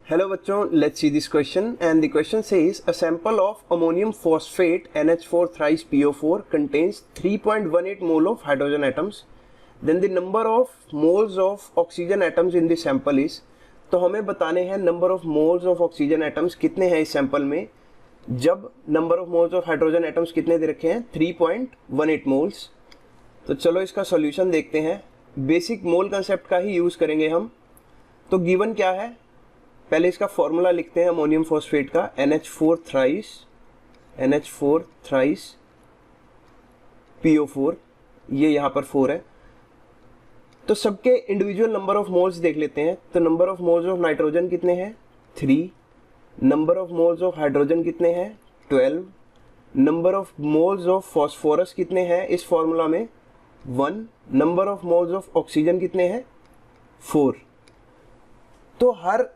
Hello बच्चों, let's see this question and the question says a sample of ammonium phosphate NH4 thrice PO4 contains 3.18 mole of hydrogen atoms. Then the number of moles of oxygen atoms in the sample is, तो हमें बताने हैं number of moles of oxygen atoms कितने हैं इस sample में, जब number of moles of hydrogen atoms कितने दे रखे हैं 3.18 moles. तो चलो इसका सॉल्यूशन देखते हैं. बेसिक मोल कंसेप्ट का ही यूज़ करेंगे हम. तो गिवन क्या है, पहले इसका फॉर्मूला लिखते हैं अमोनियम फॉस्फेट का NH4 थ्राइस PO4, ये यहाँ पर 4 है. तो सबके इंडिविजुअल नंबर ऑफ मोल्स देख लेते हैं. तो number of moles of nitrogen कितने हैं 3, number of moles of hydrogen कितने हैं 12, number of moles of phosphorus कितने हैं इस फॉर्मूला में 1, number of moles of oxygen कितने हैं 4. तो हर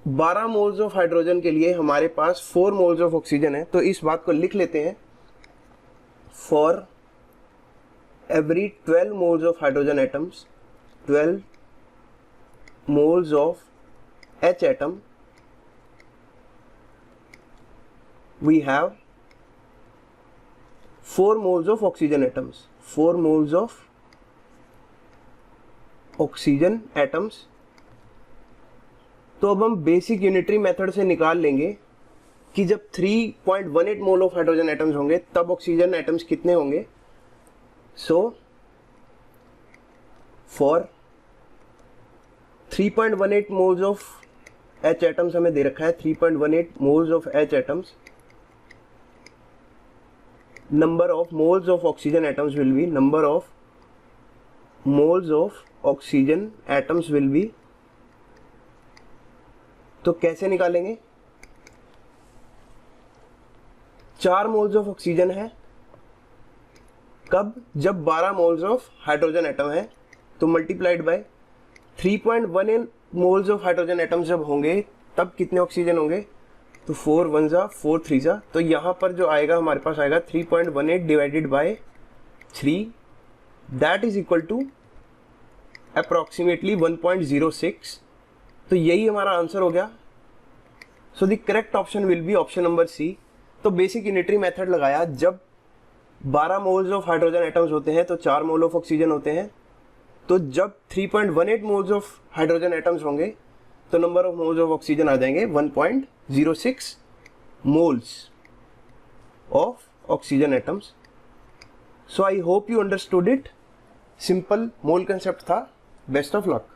12 मोल्स ऑफ हाइड्रोजन के लिए हमारे पास 4 मोल्स ऑफ ऑक्सीजन है. तो इस बात को लिख लेते हैं, for every 12 moles of hydrogen atoms 12 moles of H atom we have 4 moles of oxygen atoms, 4 moles of oxygen atoms. तो अब हम बेसिक यूनिटरी मेथड से निकाल लेंगे कि जब 3.18 मोल ऑफ हाइड्रोजन एटम्स होंगे तब ऑक्सीजन एटम्स कितने होंगे. So for 3.18 moles of H atoms हमें दे रखा है, 3.18 moles of H atoms, number of moles of oxygen atoms will be, number of moles of oxygen atoms will be. तो कैसे निकालेंगे, 4 मोल्स ऑफ ऑक्सीजन है कब, जब 12 मोल्स ऑफ हाइड्रोजन एटम है. तो multiplied by 3.18 moles of hydrogen atom जब होंगे तब कितने ऑक्सीजन होंगे. तो 4 1 जा 4 3 जा. तो यहाँ पर जो आएगा हमारे पास आएगा 3.18 divided by 3, that is equal to approximately 1.06. तो यही हमारा आंसर हो गया. So the correct option will be option number C. तो बेसिक यूनिटरी मेथड लगाया, जब 12 मोल्स ऑफ हाइड्रोजन एटम्स होते हैं तो 4 मोल ऑफ ऑक्सीजन होते हैं. तो जब 3.18 मोल्स ऑफ हाइड्रोजन एटम्स होंगे तो number of moles of oxygen आ जाएंगे 1.06 moles of oxygen atoms. So I hope you understood it. Simple mole concept था. Best of luck.